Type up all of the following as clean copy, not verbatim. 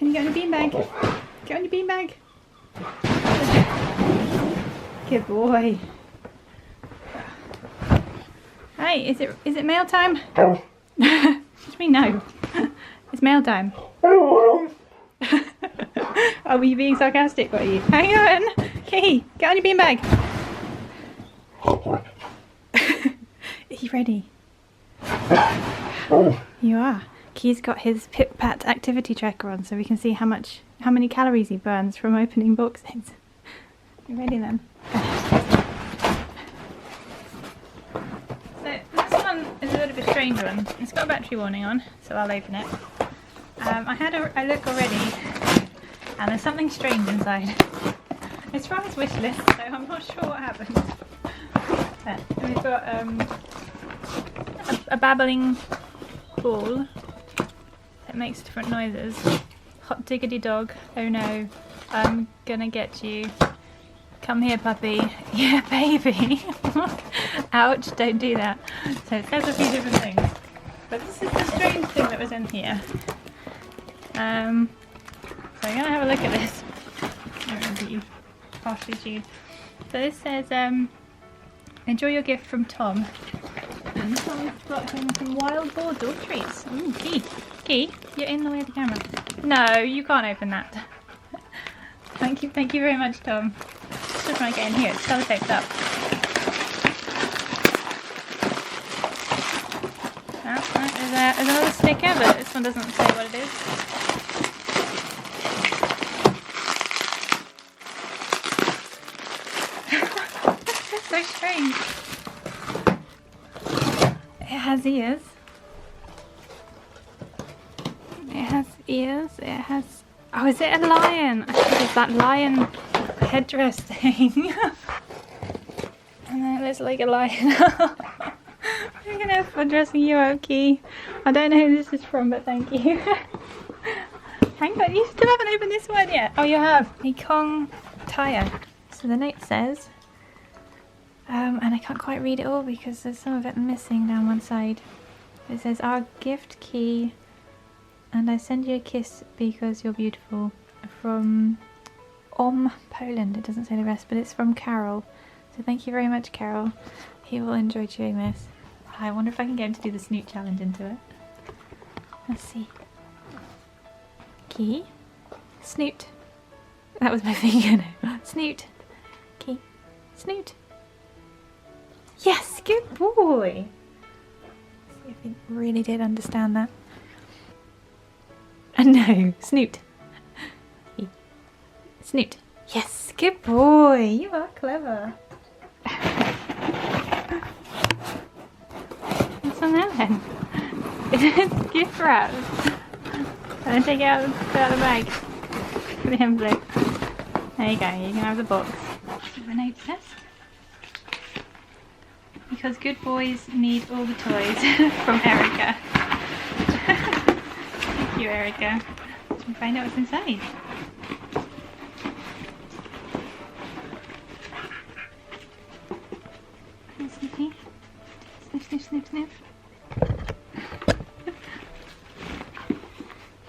Can you get on your beanbag? Get on your beanbag. Good boy. Hey, is it mail time? Just me no. It's mail time. Oh, were you being sarcastic, were you? Hang on! Key, get on your beanbag! Are you ready? You are. Key's got his Pip-Pat activity tracker on so we can see how many calories he burns from opening boxes. You ready then? So this one is a bit of a strange one. It's got a battery warning on, so I'll open it. I had a look already and there's something strange inside. It's from his wish list, so I'm not sure what happened. And we've got a babbling ball that makes different noises. Hot diggity dog, oh no, I'm gonna get you. Come here puppy, yeah baby. Ouch, don't do that. So it says a few different things. But this is the strange thing that was in here. So I'm gonna have a look at this. I don't know you partially chewed. So this says, enjoy your gift from Tom. And this one's got some wild boar dog treats. Ooh, Key. Key, you're in the way of the camera. No, you can't open that. Thank you very much, Tom. Just trying to get in here, it's sellotaped up. Oh, right, there's another sticker, but this one doesn't say what it is. It's so strange. It has ears. It has ears. It has... Oh, is it a lion? I think it's that lion headdress thing. And then it looks like a lion. We're gonna have fun dressing you up, Key. I don't know who this is from, but thank you. Hang on, you still haven't opened this one yet. Oh, you have. Mekong Tire. So the note says, and I can't quite read it all because there's some of it missing down one side. It says, our gift, Key, and I send you a kiss because you're beautiful. From Poland. It doesn't say the rest, but it's from Karol. So thank you very much, Karol. He will enjoy chewing this. I wonder if I can get him to do the snoot challenge into it. Let's see. Key. Snoot. That was my finger. No. Snoot. Key. Snoot. Yes, good boy. Let's see if he really did understand that. And no, snoot. Key. Snoot. Yes, good boy. You are clever. What's on that then? It's gift wrap. And then take it out of the bag. For the envelope. There you go, you can have the box. The note says, because good boys need all the toys. From Erica. Thank you, Erica. Let's find out what's inside. Sniffy. Sniff, sniff, sniff, sniff.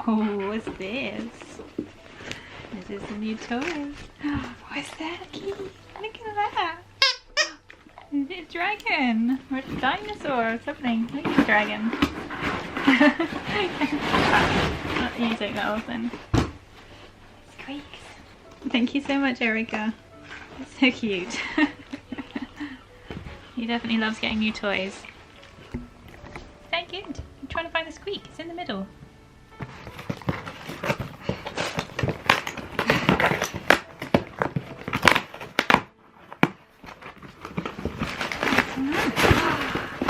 Oh, what's this? This is a new toy. What's that, Key? Look at that. Is it a dragon? Or a dinosaur or something? Look at the dragon. You take that off then. Squeaks. Thank you so much, Erica. It's so cute. He definitely loves getting new toys. Very good. I'm trying to find the squeak. It's in the middle.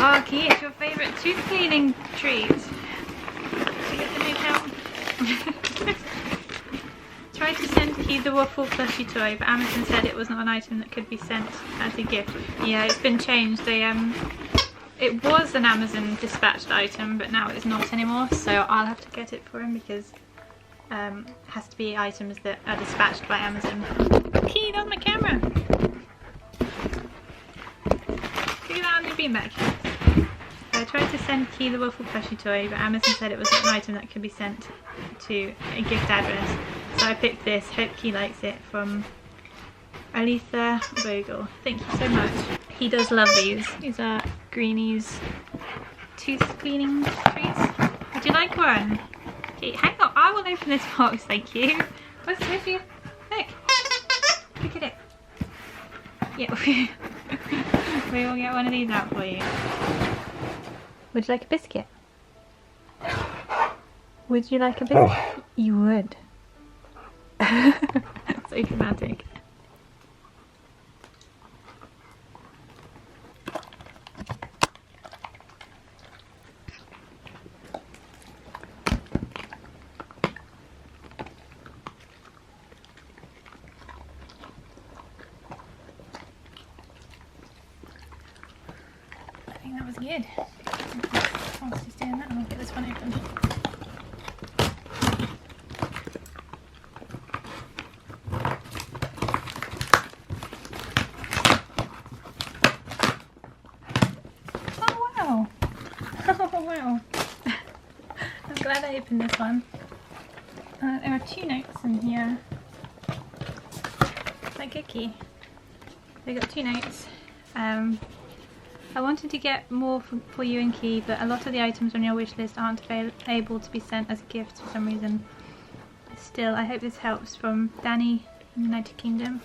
Oh, Key, it's your favourite tooth cleaning treat. Did you get the new count? Tried to send Key the waffle plushie toy, but Amazon said it was not an item that could be sent as a gift. Yeah, it's been changed. They it was an Amazon dispatched item, but now it's not anymore. So I'll have to get it for him because it has to be items that are dispatched by Amazon. Key, that's my camera. Look at that on your beanbag. tried to send Key the waffle plushie toy, but Amazon said it was an item that could be sent to a gift address. So I picked this. Hope Key likes it, from Aleatha Bogle. Thank you so much. He does love these. These are Greenies tooth cleaning treats. Would you like one? Okay, hang on. I will open this box. Thank you. What's this here? Look. Look at it. Yeah. We will get one of these out for you. Would you like a biscuit? Would you like a biscuit? You would. So dramatic. I think that was good. Whilst he's doing that, I'll get this one open. Oh wow! Oh wow! I'm glad I opened this one. There are 2 notes in here. It's like cookie. They got 2 notes. I wanted to get more for you and Key, but a lot of the items on your wish list aren't able to be sent as gifts for some reason. Still, I hope this helps, from Danny in the United Kingdom.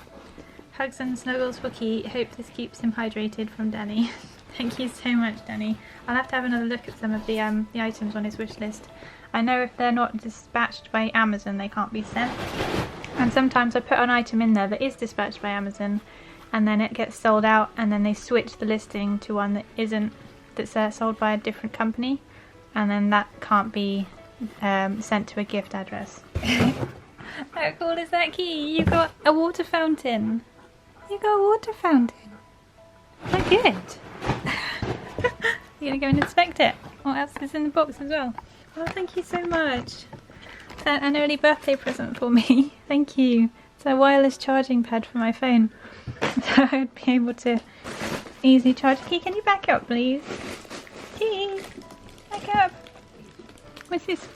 Hugs and snuggles for Key. Hope this keeps him hydrated, from Danny. Thank you so much, Danny. I'll have to have another look at some of the items on his wish list. I know if they're not dispatched by Amazon, they can't be sent. And sometimes I put an item in there that is dispatched by Amazon, and then it gets sold out, and then they switch the listing to one that isn't, that's sold by a different company, and then that can't be sent to a gift address. How cool is that, Key? You got a water fountain. You got a water fountain. Oh, good. You're gonna go and inspect it. What else is in the box as well? Oh, thank you so much. An early birthday present for me. Thank you. It's a wireless charging pad for my phone. So I'd be able to easily charge. Key, can you back up, please? Key, back up. What's this?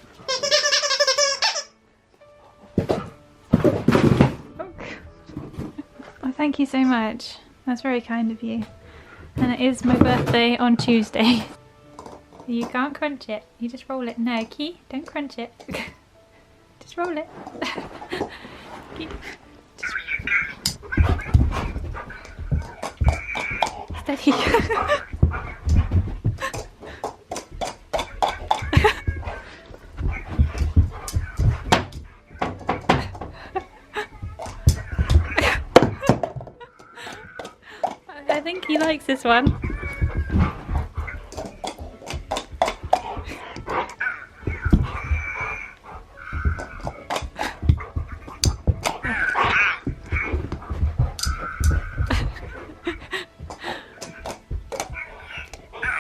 Oh, thank you so much. That's very kind of you. And it is my birthday on Tuesday. You can't crunch it. You just roll it. No, Key, don't crunch it. Just roll it. Key, just... Steady. I think he likes this one.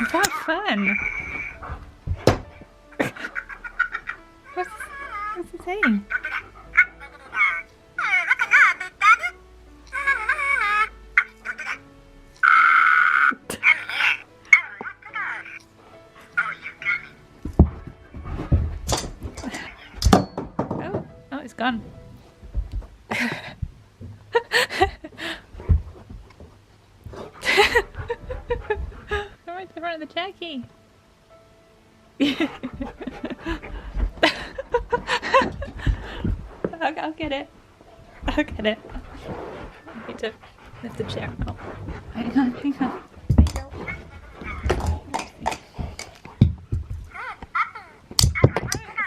Is that fun? What's it saying? Oh, it's gone. Right to the front of the turkey. I'll get it. I'll get it. I need to lift the chair out. Hang on, hang on.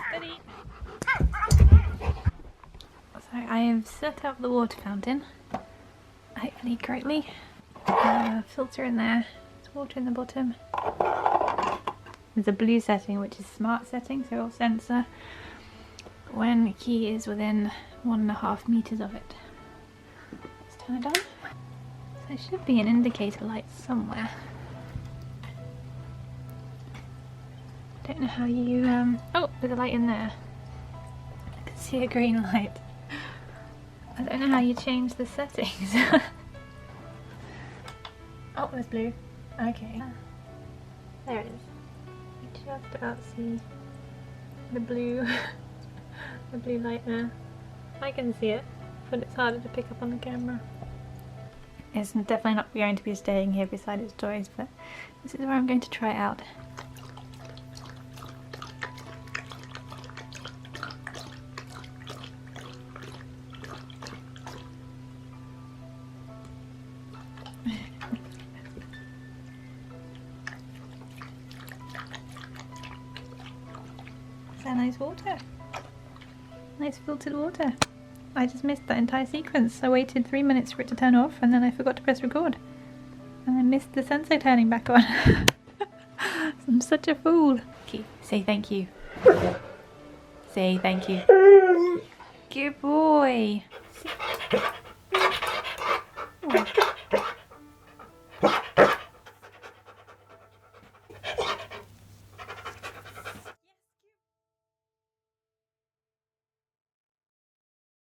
Steady. So I have set up the water fountain, hopefully correctly. Filter in there. Water in the bottom. There's a blue setting, which is smart setting, so it'll sensor when Key is within 1.5 meters of it. Let's turn it on. So there should be an indicator light somewhere. Don't know how you oh, there's a light in there. I can see a green light. I don't know how you change the settings. Oh, there's blue. Okay. There it is. just about see the blue, the blue light there. I can see it, but it's harder to pick up on the camera. It's definitely not going to be staying here beside its toys, but this is where I'm going to try it out. Is that nice water? Nice filtered water. I just missed that entire sequence. I waited 3 minutes for it to turn off and then I forgot to press record. And I missed the sensor turning back on. I'm such a fool. Okay, say thank you. Say thank you. Good boy. Oh.